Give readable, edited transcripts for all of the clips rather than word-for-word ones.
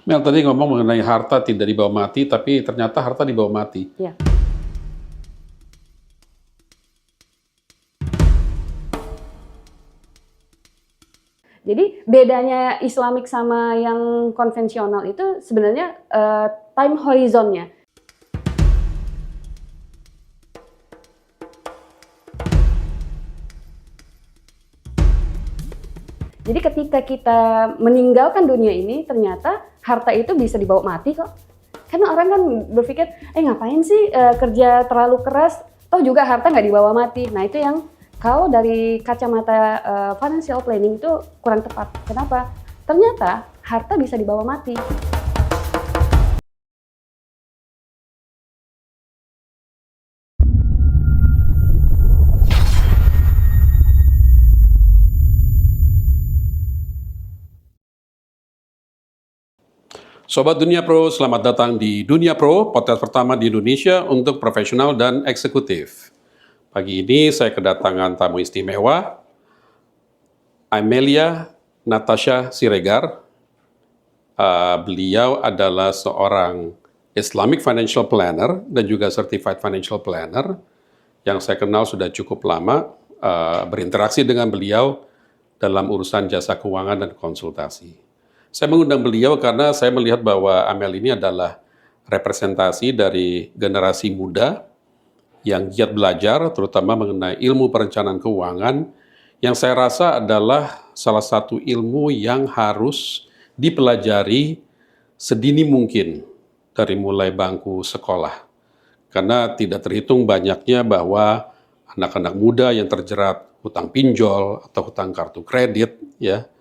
Mel tadi ngomong mengenai harta tidak dibawa mati, tapi ternyata harta dibawa mati. Ya. Jadi bedanya Islamic sama yang konvensional itu sebenarnya time horizonnya. Jadi ketika kita meninggalkan dunia ini, ternyata harta itu bisa dibawa mati kok. Karena orang kan berpikir, ngapain sih kerja terlalu keras, toh juga harta nggak dibawa mati. Nah itu yang kalau dari kacamata financial planning itu kurang tepat. Kenapa? Ternyata harta bisa dibawa mati. Sobat Dunia Pro, selamat datang di Dunia Pro, podcast pertama di Indonesia untuk profesional dan eksekutif. Pagi ini saya kedatangan tamu istimewa, Amelia Natasha Siregar. Beliau adalah seorang Islamic Financial Planner dan juga Certified Financial Planner yang saya kenal sudah cukup lama, berinteraksi dengan beliau dalam urusan jasa keuangan dan konsultasi. Saya mengundang beliau karena saya melihat bahwa Amel ini adalah representasi dari generasi muda yang giat belajar, terutama mengenai ilmu perencanaan keuangan, yang saya rasa adalah salah satu ilmu yang harus dipelajari sedini mungkin dari mulai bangku sekolah. Karena tidak terhitung banyaknya bahwa anak-anak muda yang terjerat hutang pinjol atau hutang kartu kredit, ya,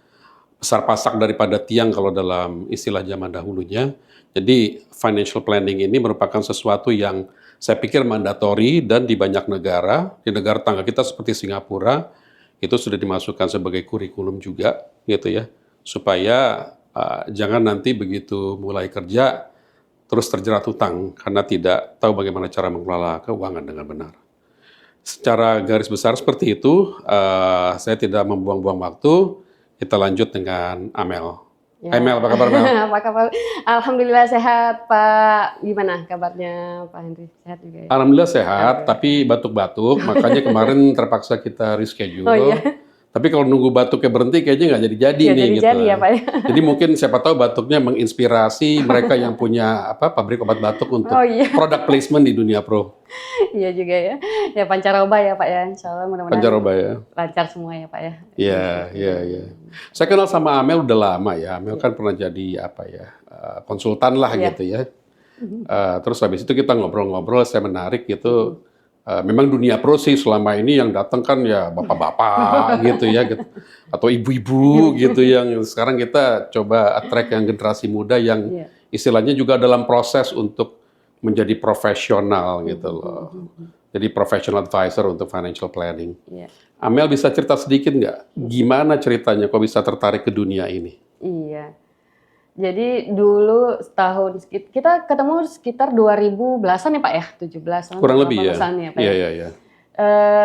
besar pasak daripada tiang kalau dalam istilah zaman dahulunya. Jadi financial planning ini merupakan sesuatu yang saya pikir mandatori dan di banyak negara, di negara tangga kita seperti Singapura, itu sudah dimasukkan sebagai kurikulum juga, gitu ya, supaya jangan nanti begitu mulai kerja terus terjerat hutang karena tidak tahu bagaimana cara mengelola keuangan dengan benar. Secara garis besar seperti itu, saya tidak membuang-buang waktu. Kita lanjut dengan Amel. Ya. Hai Mel, apa kabar Mel? Apa kabar? Alhamdulillah sehat Pak. Gimana kabarnya Pak Henry? Sehat juga ya? Alhamdulillah sehat, Oke. tapi batuk-batuk. Makanya kemarin terpaksa kita reschedule. Oh iya. Tapi kalau nunggu batuknya berhenti, kayaknya nggak jadi-jadi Ya nih gitu. jadi ya Pak ya. Jadi mungkin siapa tahu batuknya menginspirasi mereka yang punya pabrik obat batuk untuk Oh iya. product placement di Dunia Pro. Iya juga ya. Ya pancaroba ya Pak ya. Insya Allah mudah-mudahan Pancaroba ya. lancar semua ya Pak ya. Iya, iya, iya. Saya kenal sama Amel udah lama ya. Amel kan pernah jadi konsultan lah Iya. gitu ya. Terus habis itu kita ngobrol-ngobrol, saya menarik gitu. Memang Dunia Pro sih selama ini yang datang kan ya bapak-bapak gitu ya, gitu. Atau ibu-ibu gitu yang sekarang kita coba attract yang generasi muda yang Iya. istilahnya juga dalam proses untuk menjadi profesional gitu loh. Jadi professional advisor untuk financial planning. Iya. Amel bisa cerita sedikit nggak? Gimana ceritanya kok bisa tertarik ke dunia ini? Iya. Jadi dulu setahun kita ketemu sekitar 2010-an ya Pak ya, 17-an Kurang lebih ya? 18-an ya Pak Iya, ya. iya, iya.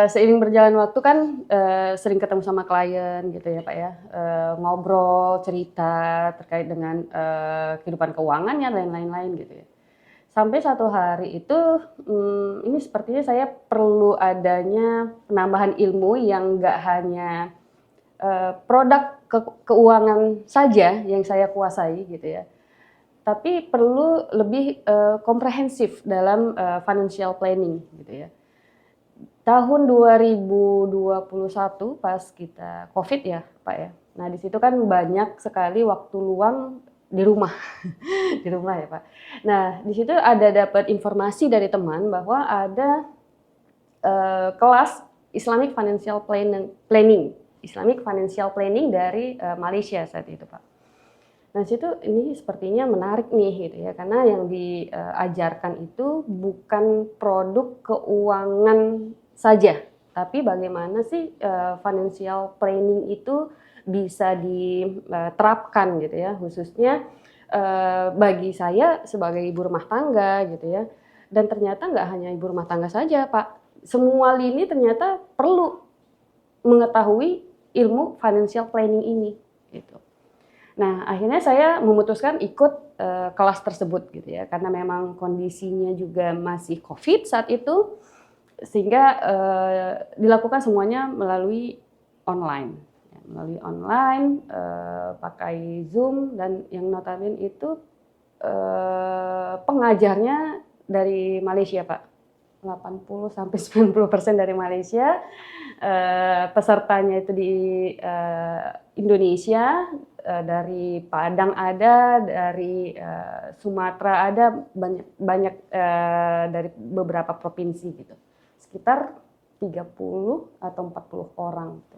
Seiring berjalan waktu kan sering ketemu sama klien gitu ya Pak ya, ngobrol, cerita terkait dengan kehidupan keuangannya dan lain-lain gitu ya. Sampai satu hari itu, ini sepertinya saya perlu adanya penambahan ilmu yang nggak hanya produk keuangan saja yang saya kuasai gitu ya, tapi perlu lebih komprehensif dalam financial planning gitu ya. Tahun 2021 pas kita COVID ya Pak ya. Nah di situ kan banyak sekali waktu luang di rumah, di rumah ya Pak. Nah di situ ada dapat informasi dari teman bahwa ada kelas Islamic Financial Planning, Islamic Financial Planning dari Malaysia saat itu Pak. Nah situ ini sepertinya menarik nih gitu ya, karena yang diajarkan itu bukan produk keuangan saja, tapi bagaimana sih financial planning itu bisa diterapkan gitu ya, khususnya bagi saya sebagai ibu rumah tangga gitu ya. Dan ternyata nggak hanya ibu rumah tangga saja Pak, semua lini ternyata perlu mengetahui ilmu financial planning ini gitu. Nah, akhirnya saya memutuskan ikut kelas tersebut gitu ya, karena memang kondisinya juga masih COVID saat itu, sehingga dilakukan semuanya melalui online. Ya, melalui online, pakai Zoom, dan yang notabene itu pengajarnya dari Malaysia, Pak. 80-90% dari Malaysia, pesertanya itu di Indonesia, dari Padang ada, dari Sumatera ada, banyak dari beberapa provinsi gitu. Sekitar 30 atau 40 orang gitu.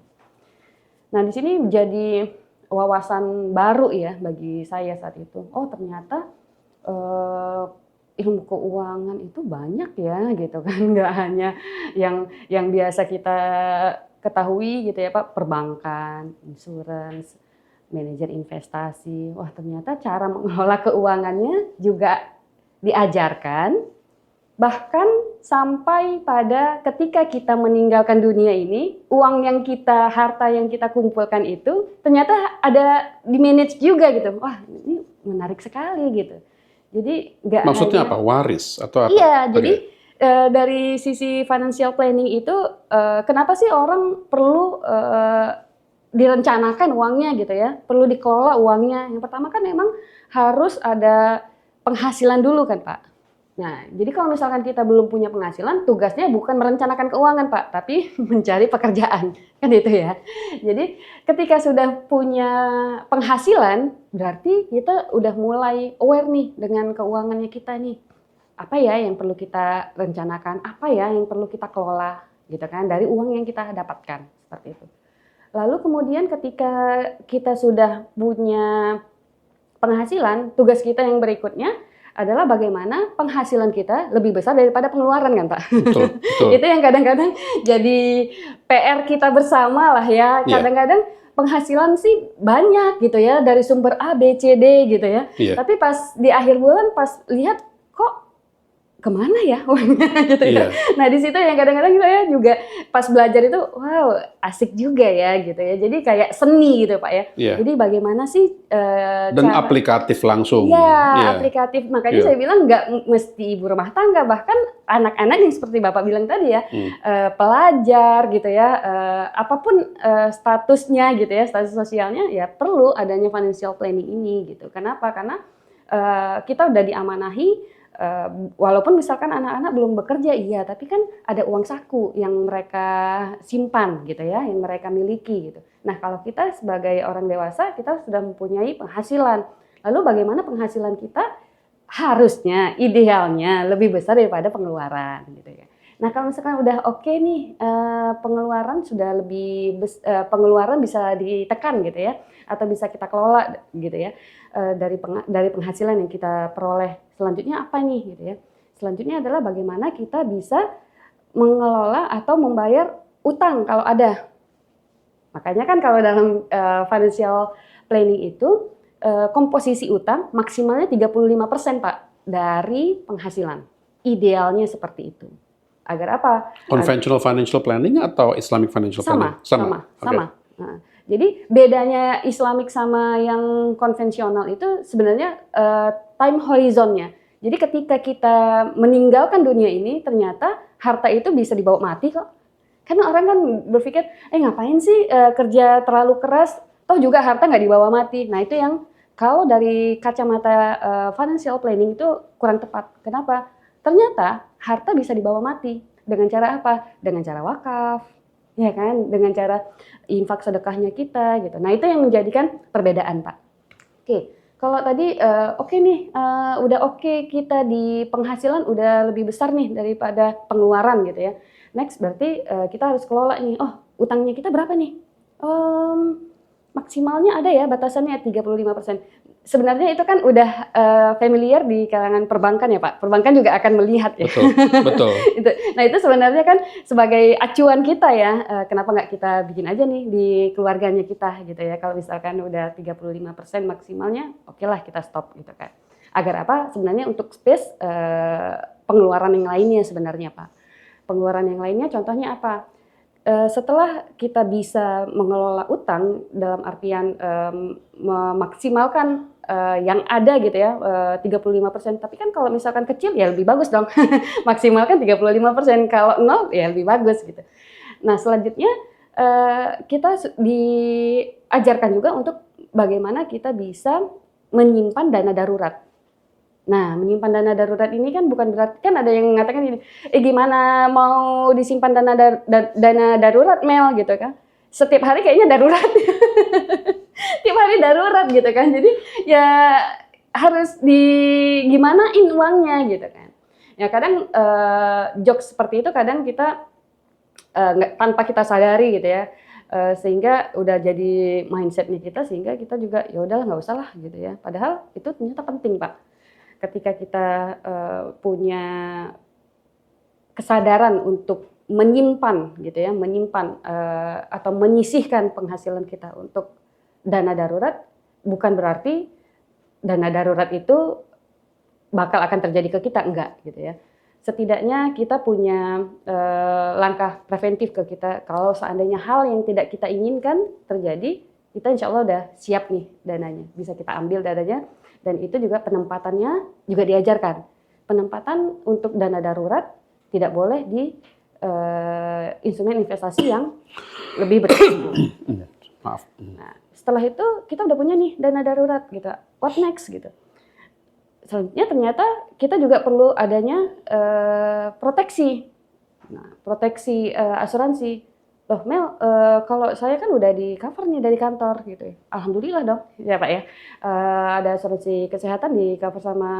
Nah, di sini jadi wawasan baru ya bagi saya saat itu. Oh, ternyata ilmu keuangan itu banyak ya gitu kan, nggak hanya yang biasa kita ketahui gitu ya Pak, perbankan, insurance, manajer investasi. Wah, ternyata cara mengelola keuangannya juga diajarkan, bahkan sampai pada ketika kita meninggalkan dunia ini, uang yang kita, harta yang kita kumpulkan itu ternyata ada di manage juga gitu. Wah, ini menarik sekali gitu. Jadi nggak Maksudnya hanya apa? Waris atau apa? iya, Oke. jadi dari sisi financial planning itu kenapa sih orang perlu direncanakan uangnya gitu ya, perlu dikelola uangnya. Yang pertama kan memang harus ada penghasilan dulu kan Pak. Nah, jadi kalau misalkan kita belum punya penghasilan, tugasnya bukan merencanakan keuangan Pak, tapi mencari pekerjaan, kan itu ya. Jadi ketika sudah punya penghasilan, berarti kita udah mulai aware nih dengan keuangannya kita nih. Apa ya yang perlu kita rencanakan, apa ya yang perlu kita kelola gitu kan, dari uang yang kita dapatkan, seperti itu. Lalu kemudian ketika kita sudah punya penghasilan, tugas kita yang berikutnya adalah bagaimana penghasilan kita lebih besar daripada pengeluaran kan Pak. Betul, betul. Itu yang kadang-kadang jadi PR kita bersama lah ya. Iya. Kadang-kadang penghasilan sih banyak gitu ya dari sumber A, B, C, D gitu ya. Iya. Tapi pas di akhir bulan pas lihat kok kemana ya uangnya gitu ya. Iya. Nah di situ yang kadang-kadang saya juga pas belajar itu wow asik juga ya gitu ya. Jadi kayak seni gitu Pak ya. Iya. Jadi bagaimana sih Dan aplikatif langsung. Iya, Iya. aplikatif. Makanya Iya. saya bilang nggak mesti ibu rumah tangga, bahkan anak-anak yang seperti Bapak bilang tadi ya, pelajar gitu ya, apapun statusnya gitu ya, status sosialnya ya perlu adanya financial planning ini gitu. Kenapa? Karena kita udah diamanahi, walaupun misalkan anak-anak belum bekerja, iya, tapi kan ada uang saku yang mereka simpan gitu ya, yang mereka miliki gitu. Nah, kalau kita sebagai orang dewasa, kita sudah mempunyai penghasilan. Lalu bagaimana penghasilan kita harusnya, idealnya lebih besar daripada pengeluaran gitu ya. Nah, kalau misalkan udah oke nih, pengeluaran sudah lebih pengeluaran bisa ditekan gitu ya, atau bisa kita kelola gitu ya, dari penghasilan yang kita peroleh. Selanjutnya apa nih gitu ya? Selanjutnya adalah bagaimana kita bisa mengelola atau membayar utang kalau ada. Makanya kan kalau dalam financial planning itu komposisi utang maksimalnya 35% Pak dari penghasilan. Idealnya seperti itu. Agar apa? Conventional financial planning atau Islamic financial planning? Sama. Okay. Nah, jadi bedanya Islamic sama yang konvensional itu sebenarnya time horizonnya. Jadi ketika kita meninggalkan dunia ini, ternyata harta itu bisa dibawa mati kok. Karena orang kan berpikir, ngapain sih kerja terlalu keras, toh juga harta nggak dibawa mati. Nah itu yang kalau dari kacamata financial planning itu kurang tepat. Kenapa? Ternyata harta bisa dibawa mati. Dengan cara apa? Dengan cara wakaf, ya kan? Dengan cara infak sedekahnya kita gitu. Nah itu yang menjadikan perbedaan Pak. Oke. Kalau tadi oke nih, udah oke kita di penghasilan udah lebih besar nih daripada pengeluaran gitu ya. Next berarti kita harus kelola nih, utangnya kita berapa nih? Maksimalnya ada ya batasannya 35%. Sebenarnya itu kan udah familiar di kalangan perbankan ya Pak. Perbankan juga akan melihat ya. Betul, betul. Nah itu sebenarnya kan sebagai acuan kita ya, kenapa nggak kita bikin aja nih di keluarganya kita gitu ya. Kalau misalkan udah 35% maksimalnya, oke lah kita stop gitu kan. Agar apa? Sebenarnya untuk space pengeluaran yang lainnya sebenarnya Pak. Pengeluaran yang lainnya contohnya apa? setelah kita bisa mengelola utang dalam artian memaksimalkan yang ada gitu ya, 35%. Tapi kan kalau misalkan kecil ya lebih bagus dong. Maksimalkan 35%, kalau 0 ya lebih bagus gitu. Nah, selanjutnya kita diajarkan juga untuk bagaimana kita bisa menyimpan dana darurat. Nah, menyimpan dana darurat ini kan bukan berarti, kan ada yang mengatakan ini, gimana mau disimpan dana darurat, Mel, gitu kan. Setiap hari kayaknya darurat. Tiap hari darurat gitu kan. Jadi ya harus gimanain uangnya gitu kan. Ya kadang jokes seperti itu kadang kita tanpa kita sadari gitu ya. Sehingga udah jadi mindsetnya kita, sehingga kita juga ya udahlah nggak usah lah gitu ya. Padahal itu ternyata penting, Pak. Ketika kita punya kesadaran untuk menyimpan gitu ya, atau menyisihkan penghasilan kita untuk dana darurat, bukan berarti dana darurat itu bakal akan terjadi ke kita, enggak gitu ya. Setidaknya kita punya langkah preventif ke kita, kalau seandainya hal yang tidak kita inginkan terjadi, kita insya Allah udah siap nih dananya, bisa kita ambil dananya. Dan itu juga penempatannya juga diajarkan. Penempatan untuk dana darurat tidak boleh di instrumen investasi yang lebih berisiko. Maaf. Nah, setelah itu kita udah punya nih dana darurat gitu. What next gitu. Selanjutnya ternyata kita juga perlu adanya proteksi. Nah, proteksi asuransi. Loh Mel, kalau saya kan udah di cover nih dari kantor gitu ya. Alhamdulillah dong, ya Pak ya. Ada asuransi kesehatan di cover sama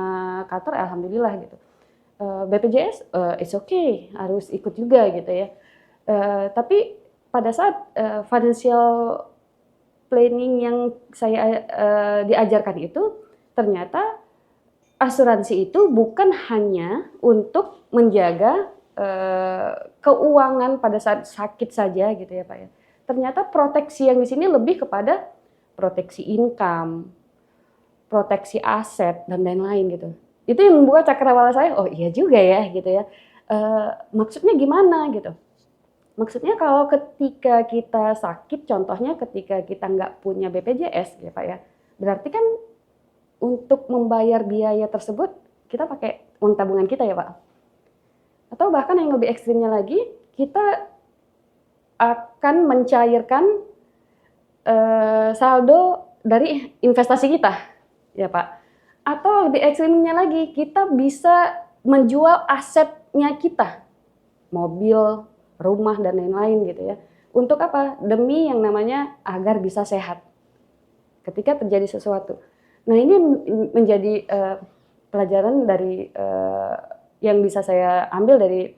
kantor, alhamdulillah gitu. BPJS, it's okay, harus ikut juga gitu ya. Tapi pada saat financial planning yang saya diajarkan itu, ternyata asuransi itu bukan hanya untuk menjaga keuangan pada saat sakit saja gitu ya Pak ya. Ternyata proteksi yang di sini lebih kepada proteksi income, proteksi aset dan lain-lain gitu. Itu yang membuka cakrawala saya, oh iya juga ya gitu ya. Maksudnya gimana gitu? Maksudnya kalau ketika kita sakit, contohnya ketika kita nggak punya BPJS ya Pak ya, berarti kan untuk membayar biaya tersebut kita pakai uang tabungan kita ya Pak. Atau bahkan yang lebih ekstrimnya lagi, kita akan mencairkan saldo dari investasi kita ya Pak. Atau lebih ekstrimnya lagi, kita bisa menjual asetnya kita, mobil, rumah, dan lain-lain gitu ya. Untuk apa? Demi yang namanya agar bisa sehat ketika terjadi sesuatu. Nah ini menjadi pelajaran dari yang bisa saya ambil dari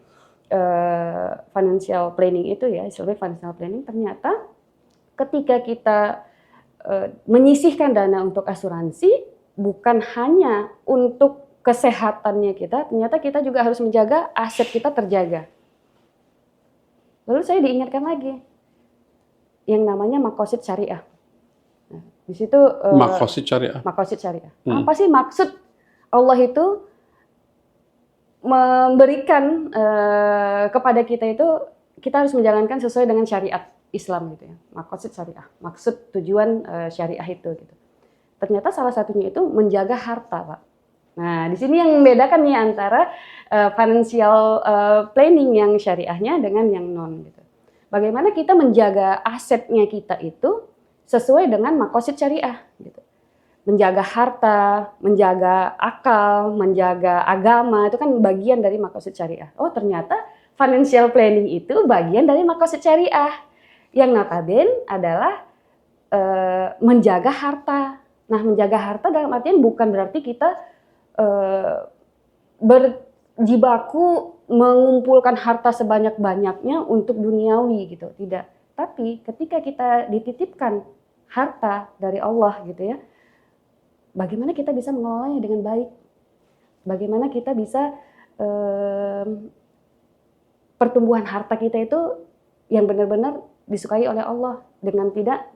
financial planning itu ya, istilah financial planning. Ternyata ketika kita menyisihkan dana untuk asuransi, bukan hanya untuk kesehatannya kita, ternyata kita juga harus menjaga aset kita terjaga. Lalu saya diingatkan lagi yang namanya makosid syariah. Nah, di situ Makosid syariah. Makosid syariah. Apa sih maksud Allah itu memberikan kepada kita itu, kita harus menjalankan sesuai dengan syariat Islam gitu ya. Makosid syariah. Maksud tujuan syariah itu gitu. Ternyata salah satunya itu menjaga harta, Pak. Nah, di sini yang membedakan nih antara financial planning yang syariahnya dengan yang non gitu. Bagaimana kita menjaga asetnya kita itu sesuai dengan makosid syariah gitu. Menjaga harta, menjaga akal, menjaga agama, itu kan bagian dari makosid syariah. Oh, ternyata financial planning itu bagian dari makosid syariah. Yang notabene adalah menjaga harta. Nah, menjaga harta dalam artian bukan berarti kita berjibaku mengumpulkan harta sebanyak-banyaknya untuk duniawi gitu, tidak. Tapi ketika kita dititipkan harta dari Allah gitu ya, bagaimana kita bisa mengelolanya dengan baik? Bagaimana kita bisa pertumbuhan harta kita itu yang benar-benar disukai oleh Allah dengan tidak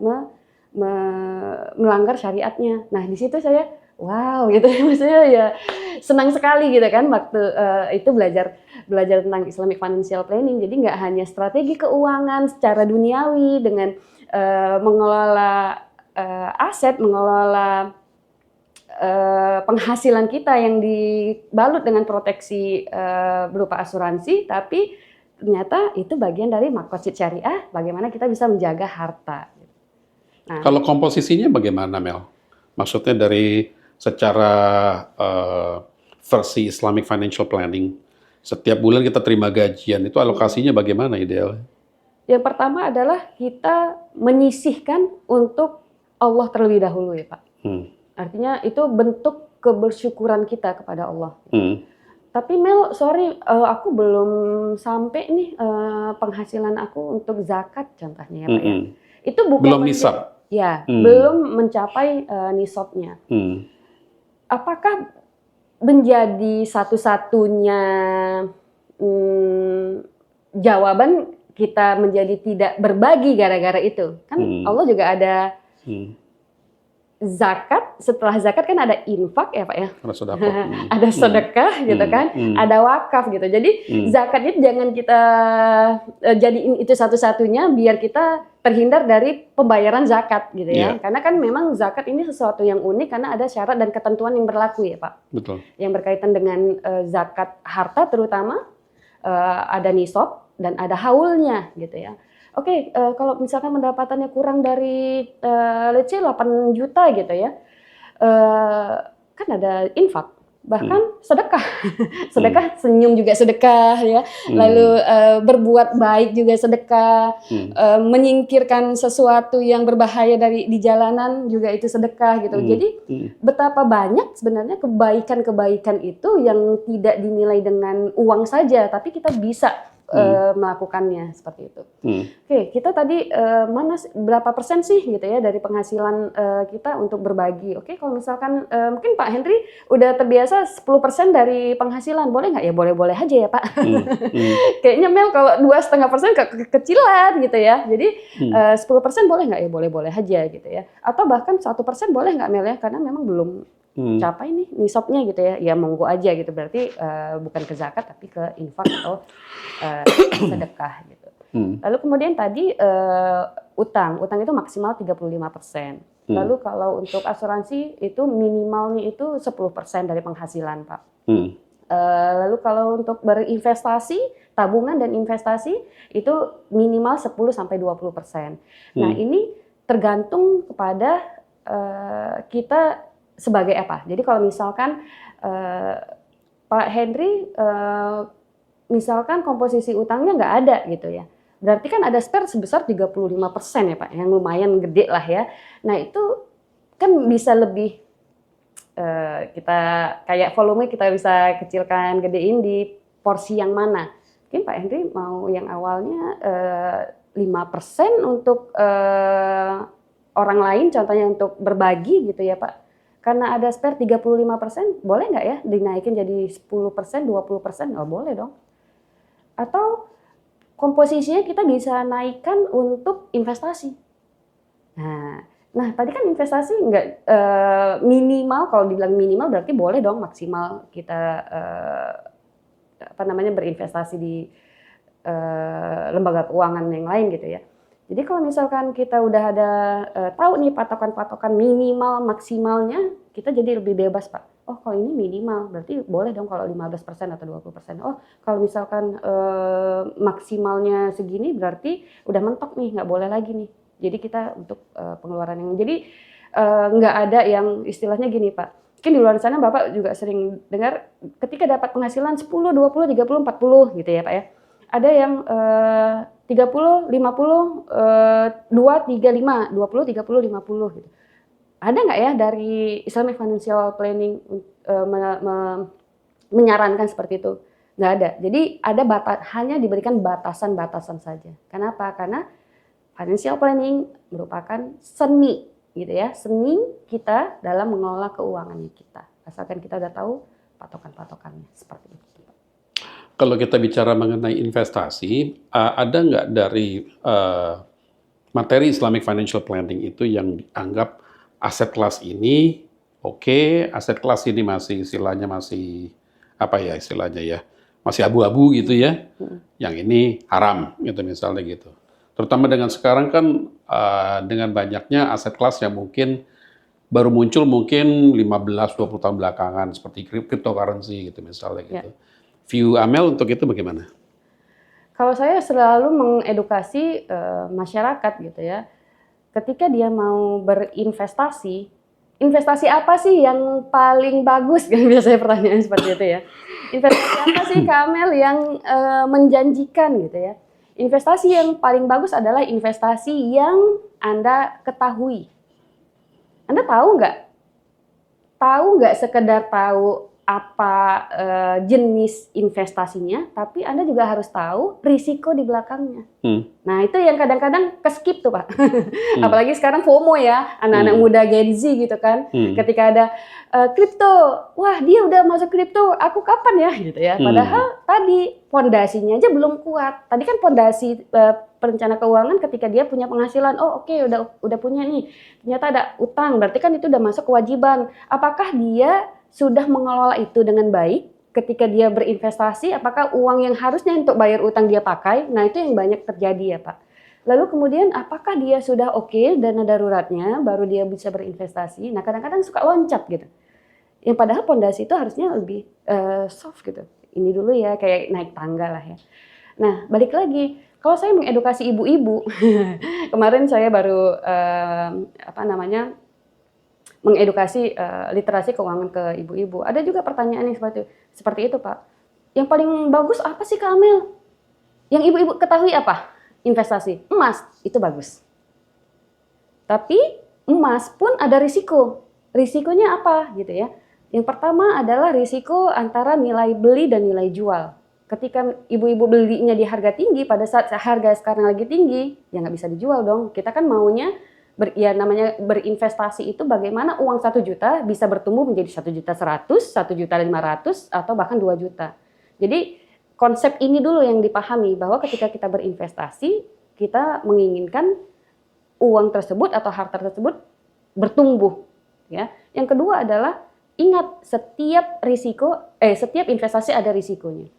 melanggar syariatnya. Nah, di situ saya wow gitu, maksudnya ya senang sekali gitu kan waktu itu belajar belajar tentang Islamic Financial Planning. Jadi nggak hanya strategi keuangan secara duniawi dengan mengelola aset, mengelola penghasilan kita yang dibalut dengan proteksi berupa asuransi, tapi ternyata itu bagian dari maqasid syariah, bagaimana kita bisa menjaga harta. Nah, Kalau komposisinya bagaimana, Mel? Maksudnya dari secara versi Islamic Financial Planning, setiap bulan kita terima gajian, itu alokasinya bagaimana idealnya? yang pertama adalah kita menyisihkan untuk Allah terlebih dahulu ya Pak. Artinya itu bentuk kebersyukuran kita kepada Allah. Tapi Mel, sorry, aku belum sampai nih penghasilan aku untuk zakat contohnya ya Pak ya. Itu bukan belum nisab. Ya, belum mencapai nisabnya. Apakah menjadi satu-satunya jawaban kita menjadi tidak berbagi gara-gara itu? Kan Allah juga ada zakat, setelah zakat kan ada infak ya Pak ya, ada sedekah gitu kan, ada wakaf gitu. Jadi zakat itu jangan kita jadiin itu satu-satunya biar kita terhindar dari pembayaran zakat gitu ya. Karena kan memang zakat ini sesuatu yang unik karena ada syarat dan ketentuan yang berlaku ya Pak. Betul. Yang berkaitan dengan zakat harta terutama ada nisab dan ada haulnya gitu ya. Oke, kalau misalkan pendapatannya kurang dari let's say 8 juta gitu ya, kan ada infak, bahkan sedekah. Sedekah, senyum juga sedekah ya, lalu berbuat baik juga sedekah, menyingkirkan sesuatu yang berbahaya di jalanan juga itu sedekah gitu. Jadi betapa banyak sebenarnya kebaikan-kebaikan itu yang tidak dinilai dengan uang saja, tapi kita bisa melakukannya seperti itu. Oke, kita tadi berapa persen sih gitu ya dari penghasilan kita untuk berbagi? Oke, kalau misalkan mungkin Pak Henry udah terbiasa 10% dari penghasilan, boleh nggak ya? Boleh-boleh aja ya Pak. Kayaknya Mel kalau 2,5% kekecilan gitu ya. Jadi 10% boleh nggak ya? Boleh-boleh aja gitu ya. Atau bahkan 1% boleh nggak Mel ya? Karena memang belum capai nih nisabnya gitu ya, ya monggo aja gitu, berarti bukan ke zakat tapi ke infak atau sedekah gitu. Lalu kemudian tadi utang itu maksimal 35%. Lalu kalau untuk asuransi itu minimalnya itu 10% dari penghasilan Pak. Lalu kalau untuk berinvestasi, tabungan dan investasi itu minimal 10-20%. Nah ini tergantung kepada kita sebagai apa. Jadi kalau misalkan Pak Henry misalkan komposisi utangnya nggak ada gitu ya, berarti kan ada spare sebesar 35% ya Pak, yang lumayan gede lah ya. Nah itu kan bisa lebih kita kayak volume kita bisa kecilkan, gedein di porsi yang mana. Mungkin Pak Henry mau yang awalnya 5% untuk orang lain, contohnya untuk berbagi gitu ya Pak. Karena ada spare 35%, boleh nggak ya dinaikin jadi 10%, 20%? Oh boleh dong. Atau komposisinya kita bisa naikkan untuk investasi. Nah tadi kan investasi nggak minimal, kalau dibilang minimal berarti boleh dong maksimal kita berinvestasi di lembaga keuangan yang lain gitu ya. Jadi kalau misalkan kita udah ada tahu nih patokan-patokan minimal maksimalnya, kita jadi lebih bebas Pak. Oh kalau ini minimal berarti boleh dong kalau 15% atau 20%. Oh kalau misalkan maksimalnya segini berarti udah mentok nih, nggak boleh lagi nih. Jadi kita untuk pengeluaran yang jadi nggak ada yang istilahnya gini Pak. Mungkin di luar sana Bapak juga sering dengar ketika dapat penghasilan 10, 20, 30, 40 gitu ya Pak ya. Ada yang 30, 50, 2, 35, 20, 30, 50 gitu. Ada nggak ya dari Islamic Financial Planning menyarankan seperti itu? Nggak ada. Jadi ada hanya diberikan batasan-batasan saja. Kenapa? Karena financial planning merupakan seni gitu ya, seni kita dalam mengelola keuangannya kita. Asalkan kita udah tahu patokan-patokannya seperti itu. Kalau kita bicara mengenai investasi, ada nggak dari materi Islamic Financial Planning itu yang dianggap aset kelas ini aset kelas ini masih istilahnya apa ya istilahnya ya, masih abu-abu gitu ya. Yang ini haram gitu misalnya gitu. Terutama dengan sekarang kan dengan banyaknya aset kelas yang mungkin baru muncul mungkin 15-20 tahun belakangan seperti cryptocurrency gitu misalnya gitu. View Amel untuk itu bagaimana? Kalau saya selalu mengedukasi masyarakat gitu ya. Ketika dia mau berinvestasi, investasi apa sih yang paling bagus? Biasanya pertanyaan seperti itu ya. Investasi apa sih Kak Amel yang menjanjikan gitu ya? Investasi yang paling bagus adalah investasi yang Anda ketahui. Anda tahu nggak? Tahu nggak sekedar tahu apa jenis investasinya, tapi Anda juga harus tahu risiko di belakangnya. Nah, itu yang kadang-kadang keskip tuh, Pak. Apalagi sekarang FOMO ya, anak-anak muda Gen Z gitu kan. Ketika ada kripto, wah dia udah masuk kripto, aku kapan ya gitu ya. Padahal tadi fondasinya aja belum kuat. Tadi kan fondasi perencana keuangan ketika dia punya penghasilan, oh oke, udah punya nih. Ternyata ada utang, berarti kan itu udah masuk kewajiban. Apakah dia sudah mengelola itu dengan baik ketika dia berinvestasi, apakah uang yang harusnya untuk bayar utang dia pakai? Nah, itu yang banyak terjadi ya, Pak. Lalu kemudian apakah dia sudah oke dana daruratnya, baru dia bisa berinvestasi? Nah, kadang-kadang suka loncat gitu. Yang padahal pondasi itu harusnya lebih soft gitu. Ini dulu ya, kayak naik tangga lah ya. Nah, balik lagi, kalau saya mengedukasi ibu-ibu, kemarin saya baru mengedukasi literasi keuangan ke ibu-ibu. Ada juga pertanyaan yang seperti itu, Pak. Yang paling bagus apa sih, Kak Amel? Yang ibu-ibu ketahui apa? Investasi. Emas, itu bagus. Tapi emas pun ada risiko. Risikonya apa gitu ya? Yang pertama adalah risiko antara nilai beli dan nilai jual. Ketika ibu-ibu belinya di harga tinggi, pada saat harga sekarang lagi tinggi, ya nggak bisa dijual dong. Kita kan maunya namanya berinvestasi itu bagaimana uang 1 juta bisa bertumbuh menjadi 1.100.000, 1.500.000 atau bahkan 2 juta. Jadi konsep ini dulu yang dipahami bahwa ketika kita berinvestasi kita menginginkan uang tersebut atau harta tersebut bertumbuh. Ya. Yang kedua adalah ingat setiap investasi ada risikonya.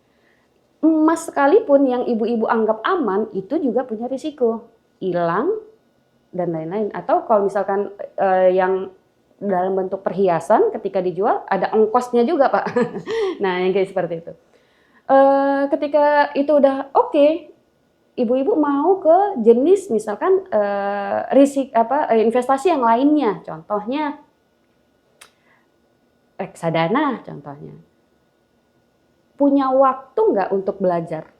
Emas sekalipun yang ibu-ibu anggap aman itu juga punya risiko hilang dan lain-lain. Atau kalau misalkan yang dalam bentuk perhiasan ketika dijual ada ongkosnya juga, Pak. Nah, yang kayak seperti itu. Ketika itu udah oke, ibu-ibu mau ke jenis misalkan investasi yang lainnya. Contohnya reksadana contohnya. Punya waktu nggak untuk belajar?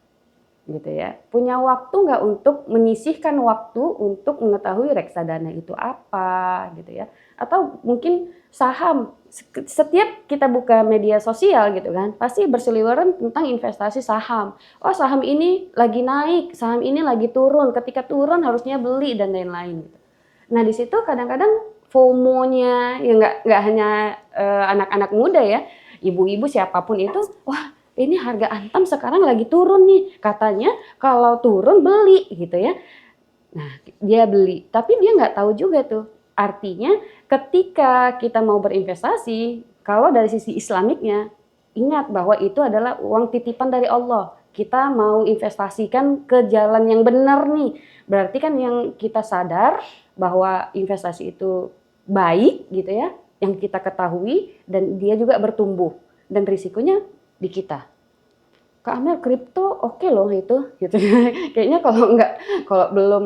Gitu ya, punya waktu nggak untuk menyisihkan waktu untuk mengetahui reksadana itu apa gitu ya, atau mungkin saham. Setiap kita buka media sosial gitu kan pasti berseliweran tentang investasi saham. Oh, saham ini lagi naik, saham ini lagi turun, ketika turun harusnya beli dan lain-lain gitu. Nah, di situ kadang-kadang FOMO-nya ya nggak hanya anak-anak muda ya, ibu-ibu siapapun itu, wah ini harga Antam sekarang lagi turun nih. Katanya kalau turun beli gitu ya. Nah, dia beli. Tapi dia nggak tahu juga tuh. Artinya ketika kita mau berinvestasi, kalau dari sisi Islamiknya, ingat bahwa itu adalah uang titipan dari Allah. Kita mau investasikan ke jalan yang benar nih. Berarti kan yang kita sadar bahwa investasi itu baik gitu ya. Yang kita ketahui dan dia juga bertumbuh. Dan risikonya di kita. Kak Amel, kripto oke loh itu gitu. Kayaknya kalau belum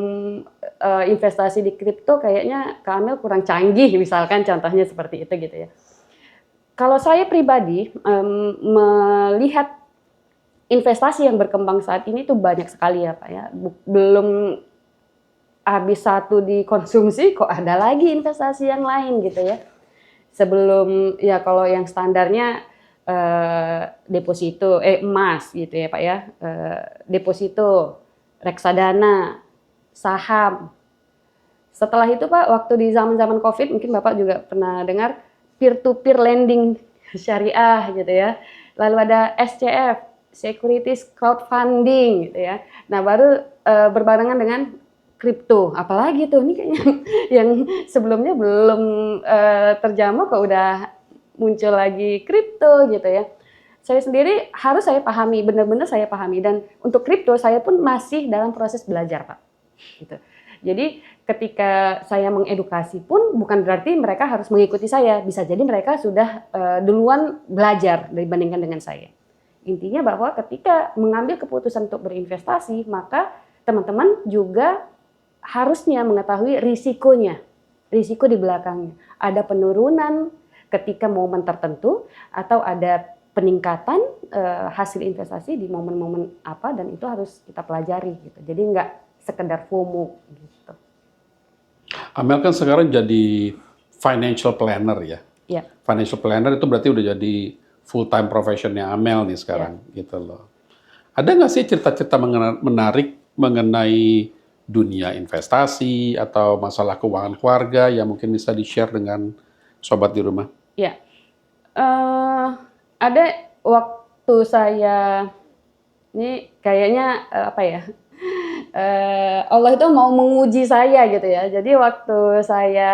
investasi di kripto kayaknya Kak Amel kurang canggih misalkan contohnya seperti itu gitu ya. Kalau saya pribadi melihat investasi yang berkembang saat ini tuh banyak sekali ya Pak ya. Belum habis satu dikonsumsi kok ada lagi investasi yang lain gitu ya. Sebelum ya kalau yang standarnya deposito emas gitu ya Pak ya, deposito, reksadana, saham. Setelah itu Pak, waktu di zaman-zaman Covid mungkin Bapak juga pernah dengar peer to peer lending syariah gitu ya. Lalu ada SCF, securities crowdfunding gitu ya. Nah, baru berbarengan dengan kripto. Apalagi tuh ini kayaknya yang sebelumnya belum terjamah kok udah muncul lagi kripto gitu ya. saya sendiri harus saya pahami, benar-benar saya pahami. Dan untuk kripto saya pun masih dalam proses belajar, Pak. Gitu. Jadi ketika saya mengedukasi pun bukan berarti mereka harus mengikuti saya. Bisa jadi mereka sudah duluan belajar dibandingkan dengan saya. Intinya bahwa ketika mengambil keputusan untuk berinvestasi, maka teman-teman juga harusnya mengetahui risikonya. Risiko di belakangnya. Ada penurunan ketika momen tertentu atau ada peningkatan hasil investasi di momen-momen apa, dan itu harus kita pelajari gitu. Jadi nggak sekedar FOMO gitu. Amel kan sekarang jadi financial planner ya. Ya. Financial planner itu berarti udah jadi full time professionnya Amel nih sekarang gitu loh. Ada nggak sih cerita-cerita menarik mengenai dunia investasi atau masalah keuangan keluarga yang mungkin bisa di-share dengan sobat di rumah? Ya, ada waktu saya ini kayaknya apa ya? Allah itu mau menguji saya gitu ya. Jadi waktu saya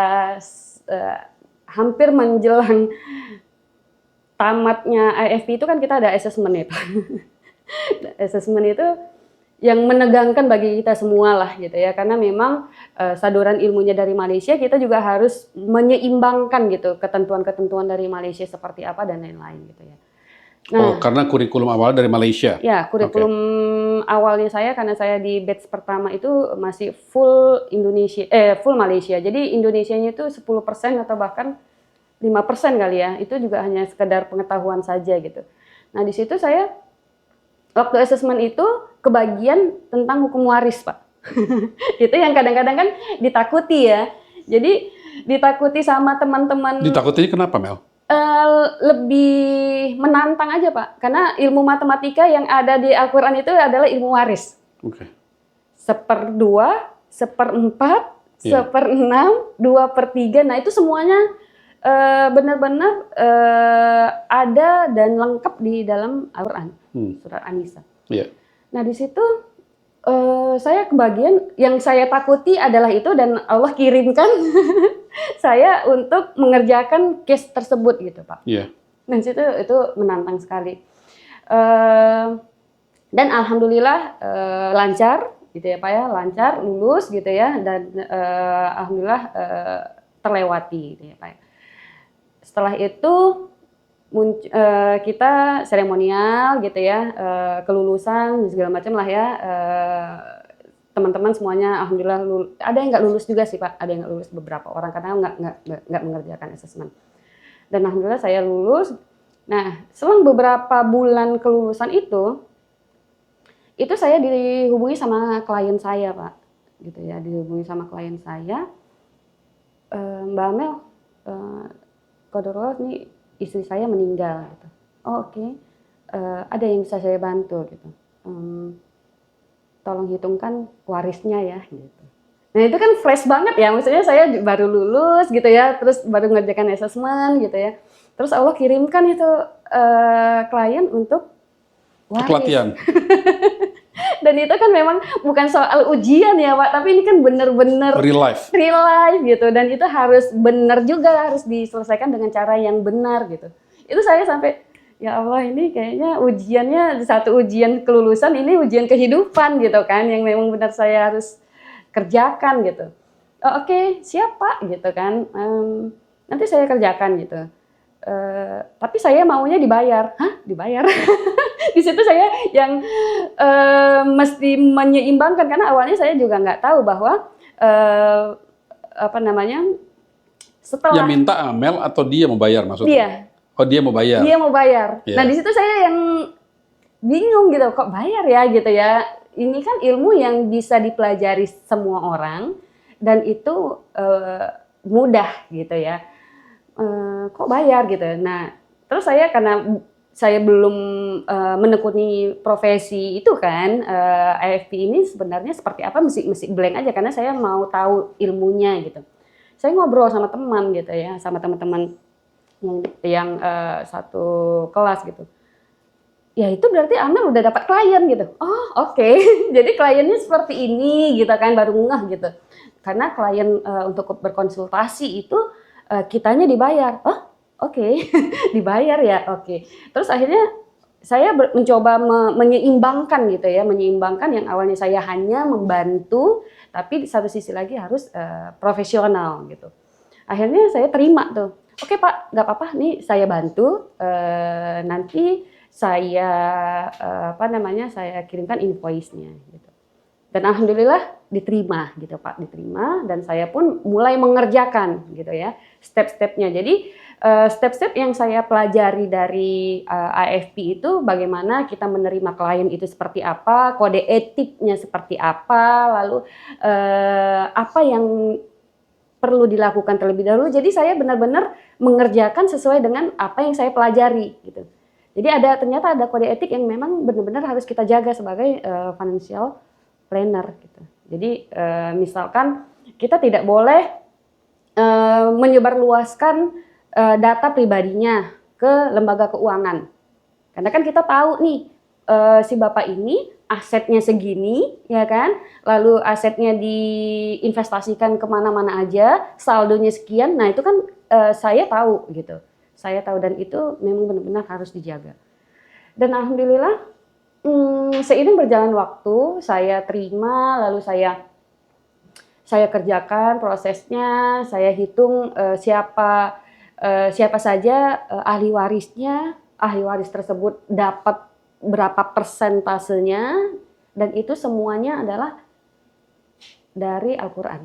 hampir menjelang tamatnya IFP itu kan kita ada assessment itu. Assessment itu yang menegangkan bagi kita semua lah gitu ya, karena memang saluran ilmunya dari Malaysia, kita juga harus menyeimbangkan gitu ketentuan-ketentuan dari Malaysia seperti apa dan lain-lain gitu ya. Nah, karena kurikulum awal dari Malaysia. Ya, kurikulum awalnya saya, karena saya di batch pertama itu masih full full Malaysia. Jadi Indonesianya itu 10% atau bahkan 5% kali ya. Itu juga hanya sekedar pengetahuan saja gitu. Nah, di situ saya waktu assessment itu kebagian tentang hukum waris, Pak. Itu yang kadang-kadang kan ditakuti ya. Jadi ditakuti sama teman-teman. Ditakutinya kenapa, Mel? Lebih menantang aja, Pak. Karena ilmu matematika yang ada di Al-Quran itu adalah ilmu waris. Oke. 1/2, 1/4, 1/6, 2/3. Nah, itu semuanya benar-benar ada dan lengkap di dalam Al-Quran, surat An-Nisa. Yeah. Nah, di situ saya kebagian, yang saya takuti adalah itu, dan Allah kirimkan saya untuk mengerjakan case tersebut gitu, Pak. Yeah. Dan situ itu menantang sekali. Dan alhamdulillah lancar gitu ya, Pak ya, lancar, lulus gitu ya, dan alhamdulillah terlewati gitu ya, Pak. Setelah itu kita seremonial gitu ya, kelulusan segala macam lah ya, teman-teman semuanya alhamdulillah ada yang nggak lulus juga sih, Pak, ada yang nggak lulus beberapa orang karena nggak mengerjakan asesmen, dan alhamdulillah saya lulus. Nah, selang beberapa bulan kelulusan itu saya dihubungi sama klien saya, Pak, gitu ya, dihubungi sama klien saya, Mbak Amel, qadarullah nih istri saya meninggal gitu. Oh, oke. Ada yang bisa saya bantu gitu. Tolong hitungkan warisnya ya gitu. Nah, itu kan fresh banget ya, maksudnya saya baru lulus gitu ya, terus baru ngerjakan assessment gitu ya. Terus Allah kirimkan itu klien untuk waris. Pelatihan. Dan itu kan memang bukan soal ujian ya, Pak, tapi ini kan benar-benar real life gitu, dan itu harus benar juga, harus diselesaikan dengan cara yang benar gitu. Itu saya sampai, ya Allah, ini kayaknya ujiannya satu ujian kelulusan, ini ujian kehidupan gitu kan, yang memang benar saya harus kerjakan gitu. Oh, oke, siap Pak gitu kan, nanti saya kerjakan gitu. Tapi saya maunya dibayar. Hah? Dibayar? Di situ saya yang mesti menyeimbangkan, karena awalnya saya juga nggak tahu bahwa setelah yang minta Amel atau dia mau bayar maksudnya? Dia. Oh, dia mau bayar. Dia mau bayar. Yeah. Nah, di situ saya yang bingung gitu, kok bayar ya gitu ya. Ini kan ilmu yang bisa dipelajari semua orang dan itu mudah gitu ya. Kok bayar gitu. Nah, terus saya karena saya belum menekuni profesi itu kan, IFP ini sebenarnya seperti apa, mesti blank aja karena saya mau tahu ilmunya gitu. Saya ngobrol sama teman gitu ya, sama teman-teman yang satu kelas gitu. Ya itu berarti Amel udah dapat klien gitu. Oh, oke. Jadi kliennya seperti ini gitu kan, baru ngeh gitu. Karena klien untuk berkonsultasi itu kitanya dibayar. Oh, oke. Dibayar ya, oke. Terus akhirnya saya mencoba menyeimbangkan gitu ya, menyeimbangkan yang awalnya saya hanya membantu, tapi di satu sisi lagi harus profesional gitu. Akhirnya saya terima tuh, oke Pak, nggak apa-apa nih saya bantu, nanti saya saya kirimkan invoice-nya gitu. Dan alhamdulillah diterima gitu Pak, diterima dan saya pun mulai mengerjakan gitu ya step-stepnya. Jadi step-step yang saya pelajari dari AFP itu bagaimana kita menerima klien itu seperti apa, kode etiknya seperti apa, lalu apa yang perlu dilakukan terlebih dahulu. Jadi saya benar-benar mengerjakan sesuai dengan apa yang saya pelajari gitu. Jadi ternyata ada kode etik yang memang benar-benar harus kita jaga sebagai financial planner gitu. Jadi misalkan kita tidak boleh menyebarluaskan data pribadinya ke lembaga keuangan. Karena kan kita tahu nih si Bapak ini asetnya segini, ya kan? Lalu asetnya diinvestasikan kemana-mana aja, saldonya sekian. Nah itu kan saya tahu gitu. Saya tahu dan itu memang benar-benar harus dijaga. Dan alhamdulillah seiring berjalan waktu, saya terima, lalu saya kerjakan prosesnya, saya hitung siapa saja ahli warisnya, ahli waris tersebut dapat berapa persentasenya, dan itu semuanya adalah dari Al-Quran.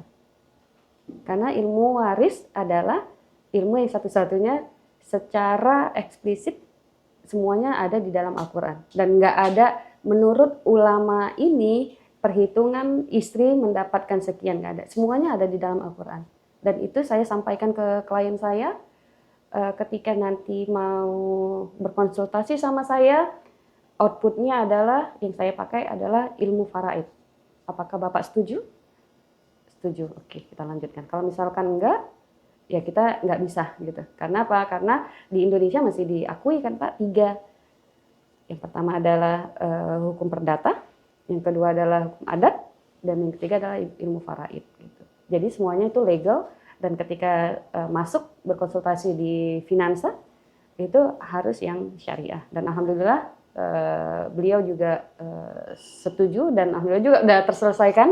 Karena ilmu waris adalah ilmu yang satu-satunya secara eksplisit semuanya ada di dalam Al-Quran. Dan nggak ada menurut ulama ini perhitungan istri mendapatkan sekian, nggak ada. Semuanya ada di dalam Al-Quran. Dan itu saya sampaikan ke klien saya ketika nanti mau berkonsultasi sama saya, outputnya adalah yang saya pakai adalah ilmu faraid. Apakah Bapak setuju? Setuju. Oke, kita lanjutkan. Kalau misalkan enggak, ya kita nggak bisa gitu. Karena apa? Karena di Indonesia masih diakui kan Pak 3. Yang pertama adalah hukum perdata, yang kedua adalah hukum adat, dan yang ketiga adalah ilmu faraid. Gitu. Jadi semuanya itu legal dan ketika masuk berkonsultasi di Finansa itu harus yang syariah. Dan alhamdulillah beliau juga setuju dan alhamdulillah juga sudah terselesaikan.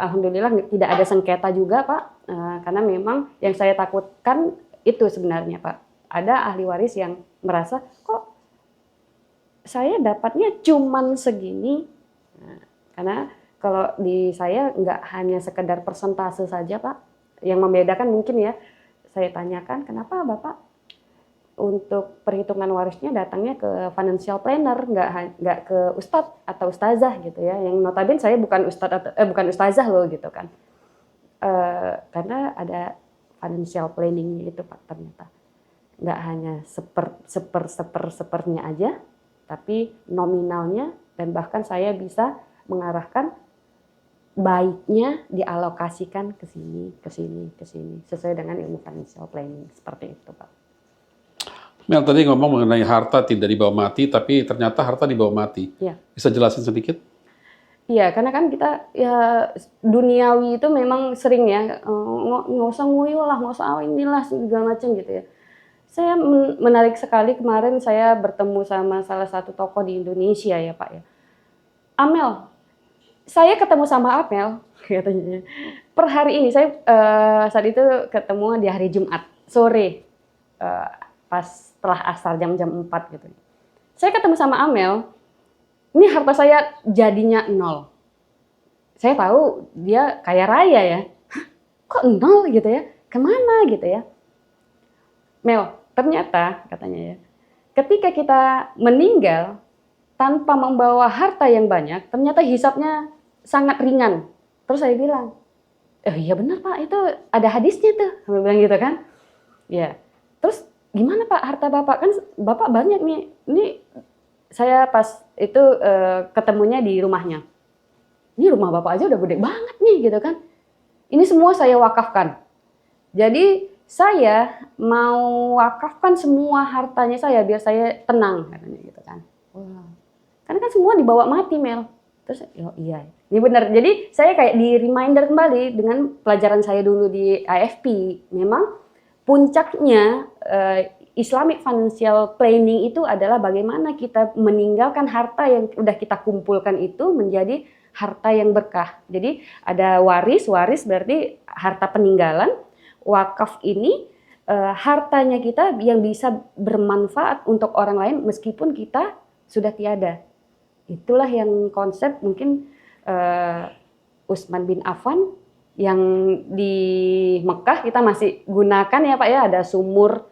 Alhamdulillah tidak ada sengketa juga Pak, karena memang yang saya takutkan itu sebenarnya Pak, ada ahli waris yang merasa kok saya dapatnya cuman segini, karena kalau di saya nggak hanya sekedar persentase saja Pak, yang membedakan mungkin ya saya tanyakan kenapa Bapak untuk perhitungan warisnya datangnya ke financial planner, nggak ke ustadz atau ustazah gitu ya. Yang notabene saya bukan bukan ustazah loh gitu kan. Karena ada financial planningnya itu Pak ternyata. Nggak hanya sepernya aja, tapi nominalnya dan bahkan saya bisa mengarahkan baiknya dialokasikan ke sini sesuai dengan ilmu financial planning seperti itu Pak. Mel tadi ngomong mengenai harta tidak dibawa mati, tapi ternyata harta dibawa mati. Ya. Bisa jelasin sedikit? Iya, karena kan kita ya duniawi itu memang sering ya nggak usah nguyuh lah, nggak usah inilah segala macam gitu ya. Saya menarik sekali kemarin saya bertemu sama salah satu tokoh di Indonesia ya Pak ya. Amel, saya ketemu sama Amel katanya. Per hari ini saya saat itu ketemu di hari Jumat sore. Pas setelah asar jam 4 gitu. Saya ketemu sama Amel, ini harta saya jadinya 0. Saya tahu dia kaya raya ya. Kok 0 gitu ya? Kemana gitu ya? Mel, ternyata katanya ya, ketika kita meninggal tanpa membawa harta yang banyak, ternyata hisapnya sangat ringan. Terus saya bilang, iya benar Pak, itu ada hadisnya tuh. Saya bilang gitu kan. Ya, terus gimana Pak harta Bapak? Kan Bapak banyak nih. Ini saya pas itu ketemunya di rumahnya. Ini rumah Bapak aja udah gede banget nih gitu kan. Ini semua saya wakafkan. Jadi saya mau wakafkan semua hartanya saya biar saya tenang katanya gitu kan. Wah. Karena kan semua dibawa mati Mel. Terus oh iya. Ini benar. Jadi saya kayak di reminder kembali dengan pelajaran saya dulu di AFP. Memang puncaknya Islamic financial planning itu adalah bagaimana kita meninggalkan harta yang udah kita kumpulkan itu menjadi harta yang berkah. Jadi ada waris berarti harta peninggalan. Wakaf ini hartanya kita yang bisa bermanfaat untuk orang lain meskipun kita sudah tiada. Itulah yang konsep mungkin Utsman bin Affan yang di Mekah kita masih gunakan ya Pak ya, ada sumur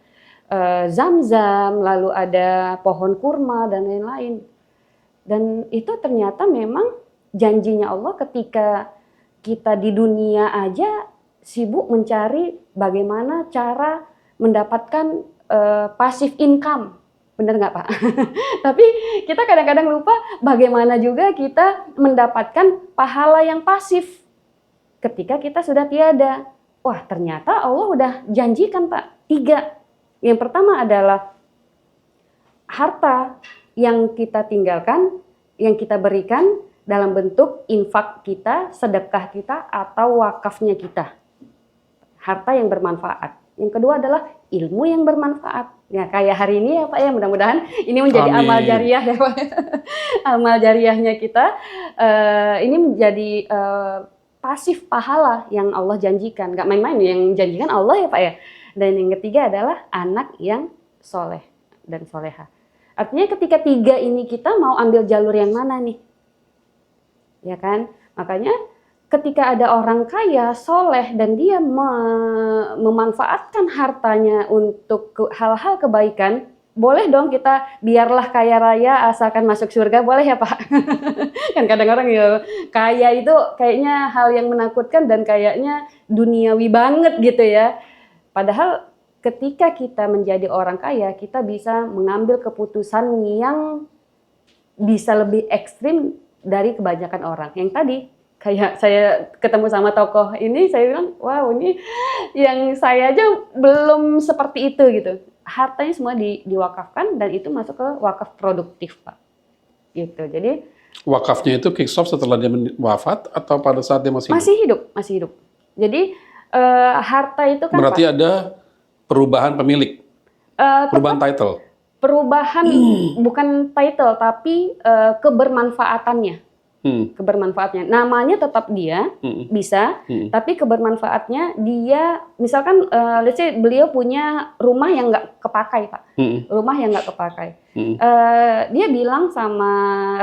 Zam-zam, lalu ada pohon kurma dan lain-lain. Dan itu ternyata memang janjinya Allah ketika kita di dunia aja sibuk mencari bagaimana cara mendapatkan passive income. Benar nggak Pak? Tapi kita kadang-kadang lupa bagaimana juga kita mendapatkan pahala yang pasif ketika kita sudah tiada. Wah ternyata Allah udah janjikan Pak, 3. Yang pertama adalah harta yang kita tinggalkan, yang kita berikan dalam bentuk infak kita, sedekah kita, atau wakafnya kita. Harta yang bermanfaat. Yang kedua adalah ilmu yang bermanfaat. Ya kayak hari ini ya Pak ya, mudah-mudahan ini menjadi Amin. amal jariah ya Pak. Amal jariahnya kita ini menjadi pasif pahala yang Allah janjikan. Gak main-main yang janjikan Allah ya Pak ya. Dan yang ketiga adalah anak yang soleh dan soleha. Artinya ketika 3 ini kita mau ambil jalur yang mana nih? Ya kan? Makanya ketika ada orang kaya, soleh, dan dia memanfaatkan hartanya untuk hal-hal kebaikan, boleh dong kita biarlah kaya raya asalkan masuk surga, boleh ya Pak? Kan kadang orang ya kaya itu kayaknya hal yang menakutkan dan kayaknya duniawi banget gitu ya. Padahal ketika kita menjadi orang kaya, kita bisa mengambil keputusan yang bisa lebih ekstrim dari kebanyakan orang. Yang tadi, kayak saya ketemu sama tokoh ini, saya bilang, wow ini yang saya aja belum seperti itu gitu. Hartanya semua diwakafkan dan itu masuk ke wakaf produktif Pak. Gitu. Jadi Wakafnya itu kick off setelah dia wafat atau pada saat dia masih hidup? Masih hidup. Jadi harta itu kan berarti Pak, ada perubahan pemilik, perubahan title. perubahan bukan title tapi kebermanfaatannya. Kebermanfaatnya. Namanya tetap dia bisa, tapi kebermanfaatnya dia misalkan let's say beliau punya rumah yang nggak kepakai Pak. Rumah yang nggak kepakai. Dia bilang sama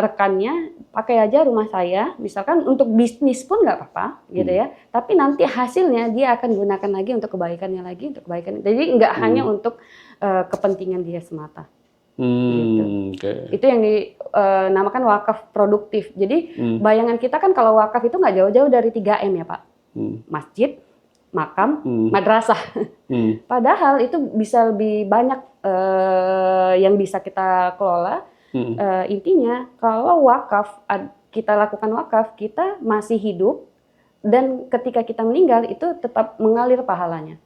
rekannya, pakai aja rumah saya, misalkan untuk bisnis pun nggak apa-apa gitu ya. Tapi nanti hasilnya dia akan gunakan lagi untuk kebaikannya lagi, untuk kebaikan. Jadi nggak hanya untuk kepentingan dia semata. Gitu. Okay. Itu yang dinamakan wakaf produktif. Jadi bayangan kita kan kalau wakaf itu nggak jauh-jauh dari 3M ya Pak. Masjid, makam, madrasah. Padahal itu bisa lebih banyak yang bisa kita kelola. Intinya kalau wakaf, kita lakukan wakaf, kita masih hidup dan ketika kita meninggal itu tetap mengalir pahalanya.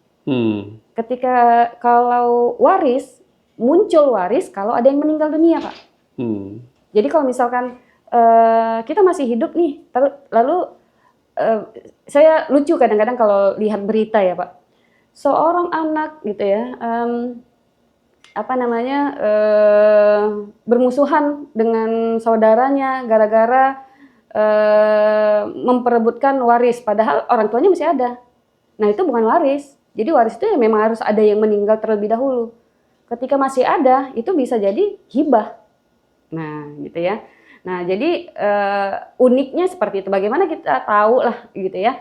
Ketika kalau waris, muncul waris kalau ada yang meninggal dunia Pak. Jadi kalau misalkan kita masih hidup nih, lalu saya lucu kadang-kadang kalau lihat berita ya Pak. Seorang anak gitu ya, bermusuhan dengan saudaranya gara-gara memperebutkan waris, padahal orang tuanya masih ada. Nah itu bukan waris. Jadi waris itu ya memang harus ada yang meninggal terlebih dahulu. Ketika masih ada, itu bisa jadi hibah. Nah, gitu ya. Nah, jadi uniknya seperti itu. Bagaimana kita tahu lah, gitu ya.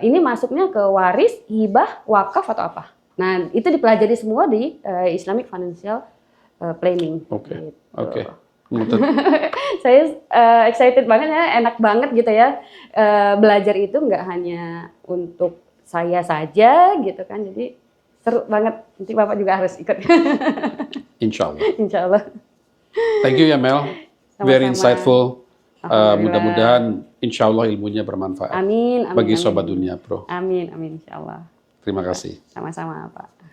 Ini masuknya ke waris, hibah, wakaf atau apa. Nah, itu dipelajari semua di Islamic Financial Planning. Oke. Gitu. Oke. Saya excited banget ya, enak banget gitu ya. Belajar itu nggak hanya untuk saya saja gitu kan. Jadi seru banget, nanti Bapak juga harus ikut. Insya Allah. Insya Allah. Thank you ya Mel, Sama-sama. very insightful. Alhamdulillah. Mudah-mudahan insya Allah ilmunya bermanfaat Amin, amin, bagi amin. Sobat Dunia Pro. Amin, amin insya Allah. Terima kasih. Sama-sama Pak.